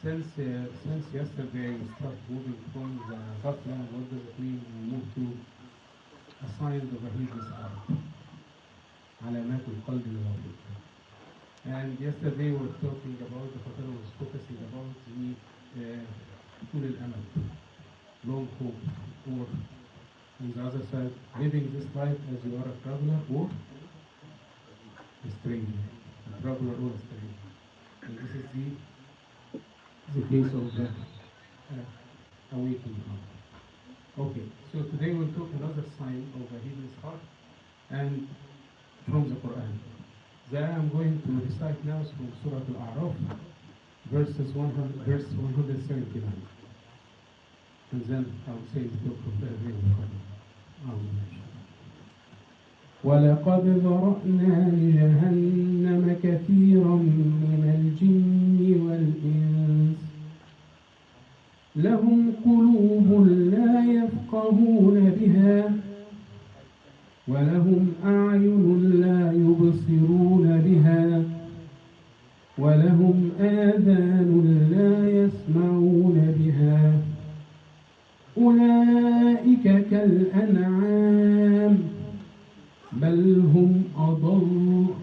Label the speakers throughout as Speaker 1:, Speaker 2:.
Speaker 1: Since yesterday we start moving from the ghafla, what does it mean we move to a sign of a heedless heart, علامات القلب الغافل. And yesterday we were talking about, the Father was focusing about the طول الأمل, long hope, or on the other side, living this life as you are a traveler or a stranger, a traveler or a stranger. And this is the case of the awakening heart. Okay, so today we'll talk another sign of a heedless heart, and from the Quran. That I'm going to recite now is from Surah Al-A'raf, verse 179. And then I'll say the book of the
Speaker 2: ولقد ذرأنا لجهنم كثيرا من الجن والإنس لهم قلوب لا يفقهون بها ولهم أعين لا يبصرون بها ولهم آذان لا يسمعون بها أولئك كالأنعام بل هم أضل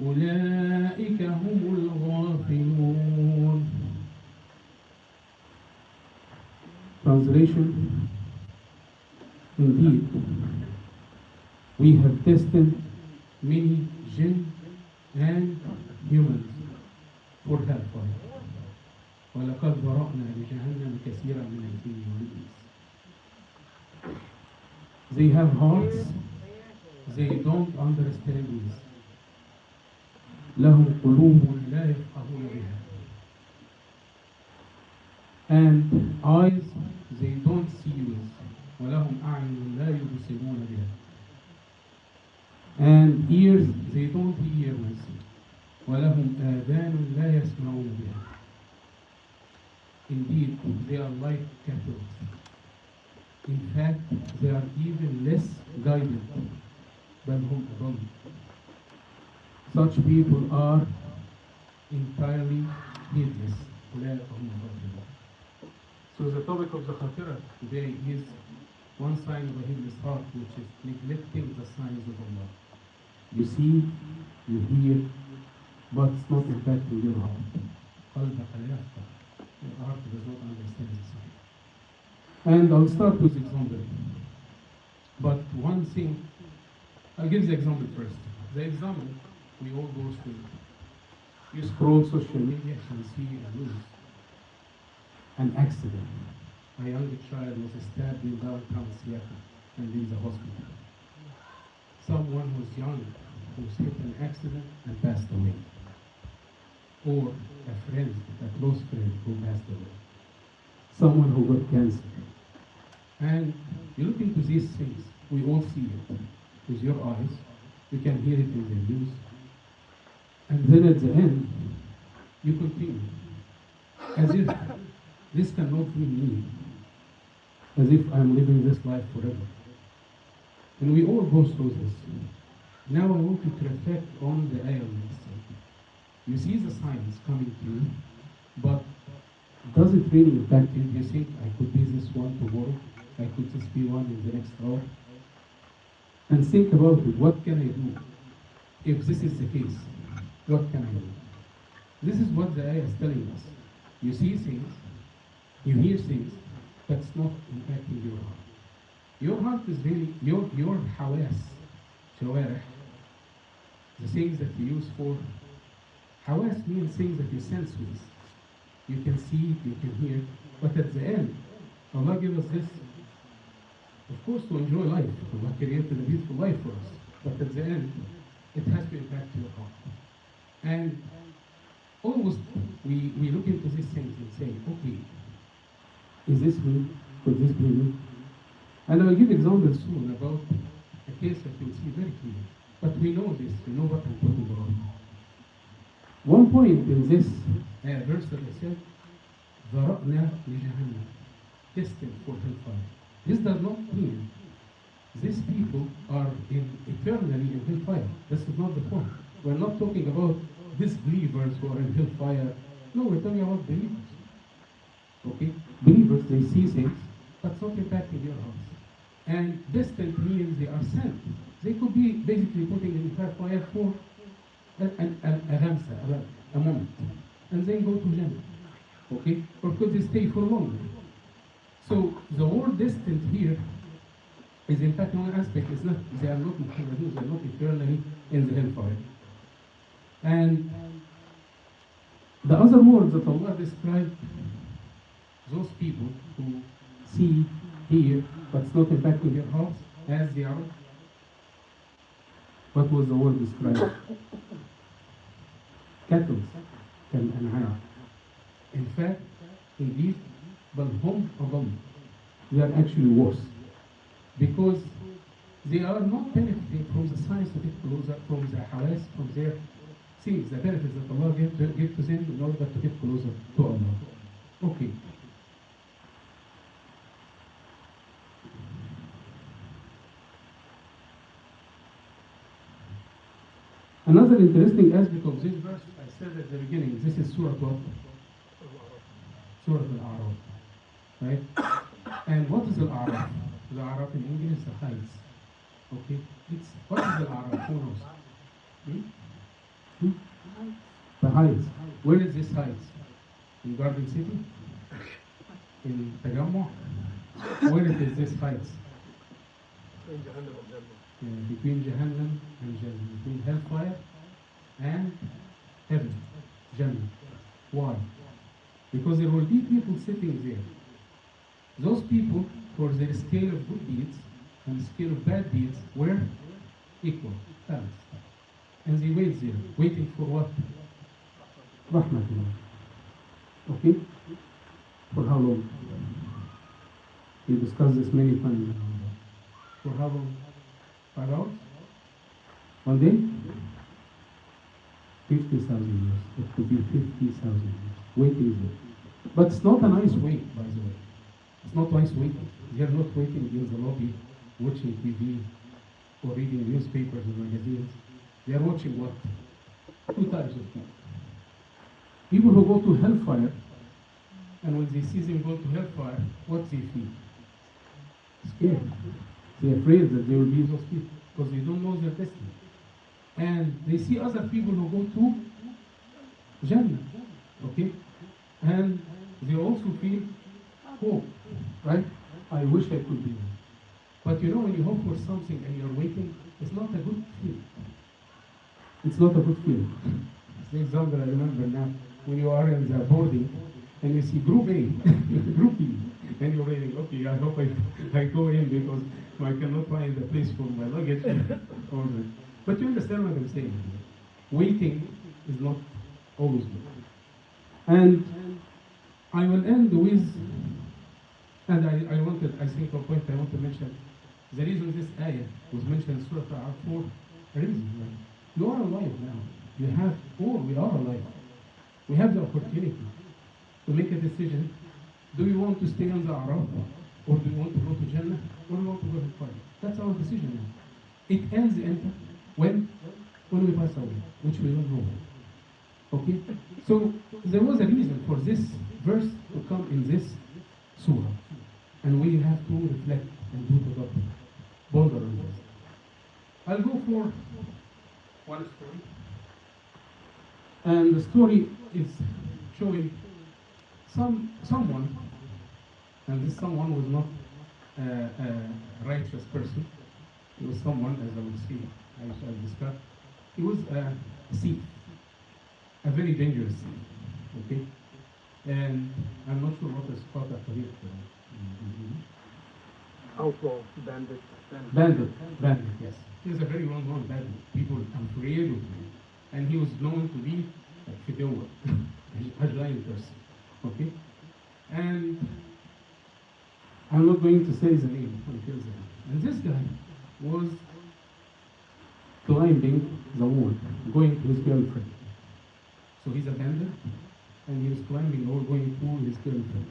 Speaker 2: أولئك هم الغافلون.
Speaker 1: Translation. Indeed, we have tested many jinn and humans for hellfire. وَلَقَدْ ذَرَأْنَا لِجَهَنَّمَ كَثِيرًا مِنَ الْجِنِّ وَالْإِنسِ. They have hearts, they don't understand this. لَهُمْ قُلُوبٌ لَا يَفْقَهُونَ بِهَا. And eyes, they don't see with. وَلَهُمْ أَعْيُنٌ لَا يُبْصِرُونَ بِهَا. And ears, they don't hear with. وَلَهُمْ آذَانٌ لَا يَسْمَعُونَ بِهَا. Indeed, they are like cattle. In fact, they are even less guided than whom alone. Such people are entirely heedless. So the topic of the Khatira today is one sign of a heedless heart, which is neglecting the signs of Allah. You see, you hear, but it's not impacting your heart. قلبك لا يفقه. Your heart does not understand the sign. And I'll start with example. But one thing, I'll give the example first. The example we all go through. You scroll social media and see a news. An accident. A young child was stabbed in downtown Seattle and in the hospital. Someone who's young who was hit in an accident and passed away. Or a friend, a close friend who passed away. Someone who got cancer. And you look into these things, we all see it with your eyes, you can hear it in the news, and then at the end, you continue. As if this cannot be me. As if I'm living this life forever. And we all go through this. Now I want you to reflect on the ayah next. You see the signs coming to you, but does it really impact you? Do you think I could be this one tomorrow? I could just be one in the next hour? And think about it. What can I do? If this is the case, what can I do? This is what the ayah is telling us. You see things, you hear things, but it's not impacting your heart. Your heart is really your hawas, shawarih, the things that you use for. Hawas means things that you sense with. You can see it, you can hear it, but at the end, Allah gives us this, of course, to enjoy life. Allah created a beautiful life for us, but at the end, it has to impact your heart. And always we look into these things and say, okay, is this me? Could this be me? And I will give examples soon about a case that you'll see very clear. But we know this, we know what I'm talking about. One point in this verse that I said, ذَرَأْنَا لِجَهَنَّمَ, destined for hellfire. This does not mean these people are eternally in hellfire. This is not the point. We're not talking about disbelievers who are in hellfire No, we're talking about believers. Okay? Believers, they see things, but it's not impacting their hearts. And distant means they are sent. They could be basically putting in fire for a moment, and then go to Jannah. Okay? Or could they stay for longer? So the word distant here is in fact one aspect. It's not, they are not Muhammadun, they are not eternally in the hellfire. And the other words that Allah described those people who see, hear, but it's not impacting their hearts as they are. What was the word described? Cattle, كالأنعام. In fact, indeed, بل هم أضل. They are actually worse. Because they are not benefiting from the science to get closer, from the hawas, from their things, the benefits that Allah gave to them in order to get closer to Allah. Okay. Another interesting aspect of this verse, I said at the beginning, this is Surah what? Surah Al-A'raf, right? And what is Al-A'raf? The A'raf in English is the heights. Okay? What is Al-A'raf? Who knows? The heights. Where is this heights? In Garden City? In Tajammu? Where is this heights? Between Jahannam and Jannah, between hellfire and heaven, Jannah. Why? Because there will be people sitting there. Those people, for their scale of good deeds and the scale of bad deeds, were equal, balanced. And they wait there, waiting for what? Rahmatullah. Okay? For how long? We discussed this many times. For how long? 5 hours? 1 day? 50,000 years. It could be 50,000 years. Waiting there. But it's not a nice wait, by the way. It's not nice waiting. They are not waiting in the lobby, watching TV, or reading newspapers or magazines. They are watching what? 2 types of people. People who go to hellfire, and when they see them go to hellfire, what they feel? Scared. They're afraid that they will be those people because they don't know their destiny. And they see other people who go to Jannah, okay? And they also feel hope, right? I wish I could be there. But you know, when you hope for something and you're waiting, it's not a good feeling. It's not a good feeling. The example I remember now, when you are in the boarding and you see group A, group B, and you're waiting, okay, I hope I go in because I cannot find a place for my luggage. But you understand what I'm saying. Waiting is not always good. And I will end with, and I think a point I want to mention, the reason this ayah was mentioned in Surah Al-A'raf for a reason. Right? You are alive now. We are alive. We have the opportunity to make a decision. Do we want to stay on the A'raf, or do we want to go to Jannah, or do we want to go to Fire? That's our decision now. It ends when we pass away, which we don't know. Okay? So there was a reason for this verse to come in this surah. And we have to reflect and do the ponder on this. I'll go for one story. And the story is showing someone, and this someone was not a righteous person. He was someone, as I will see, I shall discuss. He was a thief, a very dangerous thief. Okay, and I'm not sure what is called after it.
Speaker 3: Outlaw, bandit.
Speaker 1: Bandit, yes. He was a very well-known bandit. People afraid of him, and he was known to be a fidowa, a giant person. Okay, and I'm not going to say the name until then. And this guy was climbing the wall, going to his girlfriend. So he's a bandit, and he was climbing the wall, going to his girlfriend.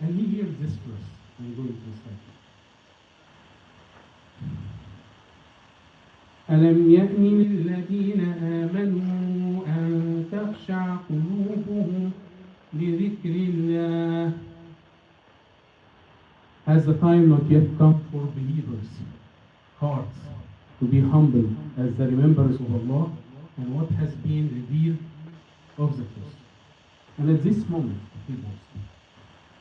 Speaker 1: And he hears this verse. I'm going to recite. ألم يأن للذين آمنوا أن تخشع قلوبهم has the time not yet come for believers' hearts to be humble as the remembrance of Allah and what has been revealed of the truth. And at this moment,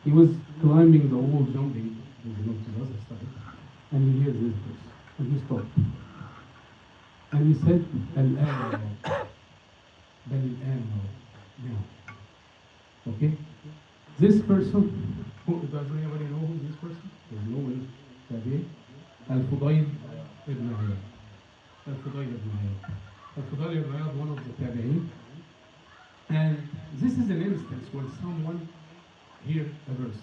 Speaker 1: he was climbing the wall, jumping to the other side, and he hears this verse, and he stopped. And he said, الآن يا رب. بل الآن يا رب. Now. Okay? This person, does anybody know who this person? There's no one. Tabi. Al-Fudayl ibn Iyad. Al-Fudayl ibn Iyad. Al-Fudayl ibn Iyad, one of the Tabi'in. And this is an instance where someone heard a verse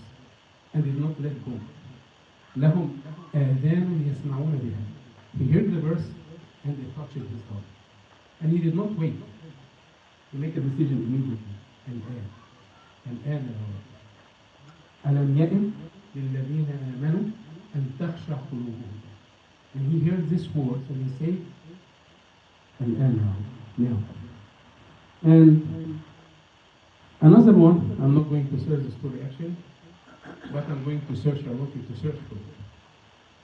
Speaker 1: and did not let go. لهم آذان يسمعون بها. He heard the verse and they touched his heart. And he did not wait. He made a decision immediately. الآن يا رب. ألم يئن للذين آمنوا أن تخشع قلوبهم. And he heard this word and he said, الآن يا رب. Now. And another one, I'm not going to search the story actually, but I'm going to search, I want you to search for it.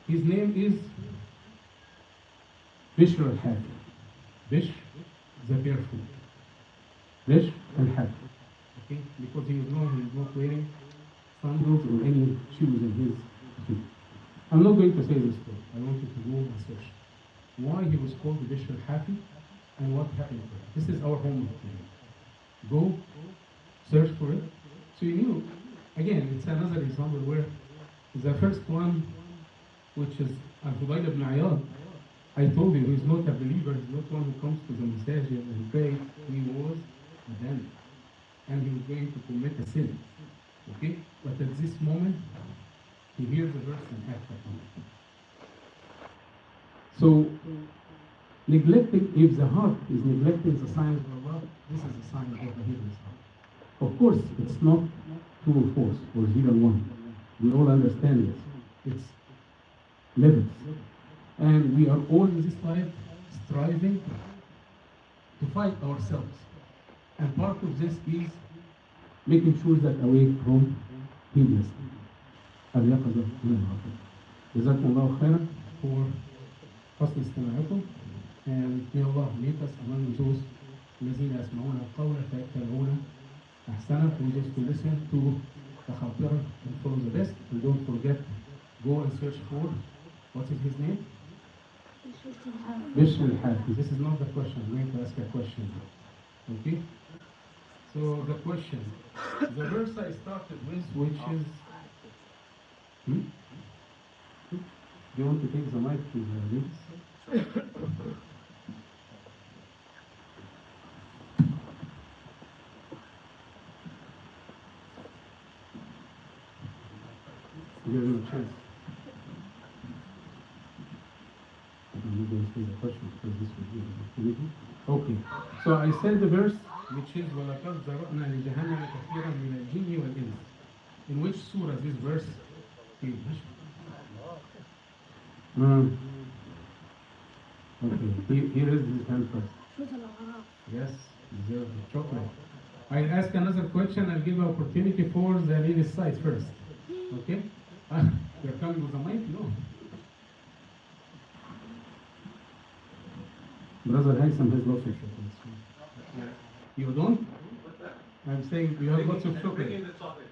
Speaker 1: His name is Bishr al-Hafi. Bishr, the barefoot. Bishr al-Hafi. Okay? Because he is not wearing sandals or any shoes in his feet. I'm not going to say this story. I want you to go and search why he was called Bishr al-Hafi and what happened to him. This is our homework today. Go, search for it. So you knew, again, it's another example where the first one, which is Al-Fudayl ibn Iyad, I told you he's not a believer, he's not one who comes to the masjid and prays. He was a damn. And he was going to commit a sin. Okay? But at this moment, he hears the verse and acts upon it. So, neglecting, if the heart is neglecting the signs of Allah, this is a sign of a heedless heart. Of course, it's not true or false or 0 and 1. We all understand this. It's levels. And we are all in this life striving to fight ourselves. And part of this is making sure that away from heedlessness. اليقظة من الغفلة. جزاكم الله خيرا for حسن استماعكم. And may Allah make us among those الذين يسمعون القول فيتبعون أحسنه. We just to listen to the خاطرة and follow the best. And don't forget, go and search for, what is his name? Bishr al-Hafi. This is not the question. I'm going to ask a question. Okay? So the question, the verse I started with, which is, do you want to take the mic to the ladies? Give him a chance. I'm not going to say the question because this will be okay. So I said the verse which is وَلَقَدْ ذَرَأْنَا لِجَهَنَّمَ كَثِيرًا مِنَ الْجِنِّ وَالْإِنسِ. In which surah this verse is? Okay, here is his hand first. Yes, deserve the chocolate. I'll ask another question. I'll give an opportunity for the ladies' side first. Okay? You're coming with a mic? No. Brother Haysam has lots of chocolates. You don't? I'm saying you have lots of chocolate.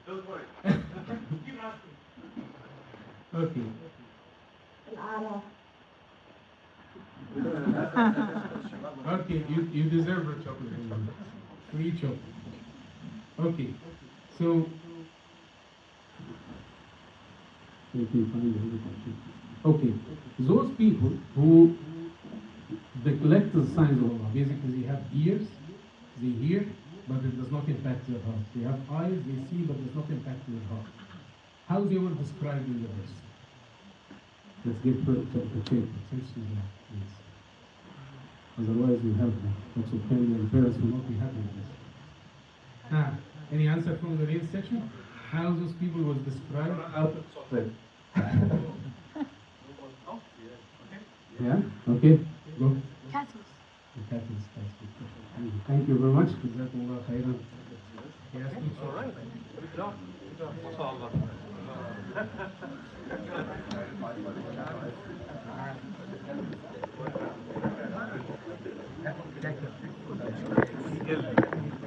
Speaker 4: Don't worry. Keep asking.
Speaker 1: Okay. Okay, you deserve a chocolate. Free chocolate. Okay, so okay, those people who neglect the signs of Allah, basically they have ears, they hear, but it does not impact their heart. They have eyes, they see, but it does not impact their heart. How they were described in the verse? Let's get the tape. Yes. Otherwise, we have lots of family and parents will not be happy with this. Any answer from the real section? How those people was described? Yeah? Okay, go.
Speaker 5: Cattles.
Speaker 1: Thank you very much. Jazakumullah khairan. Yes,
Speaker 4: All right. Good job. Good job. MashaAllah.
Speaker 3: Thank you.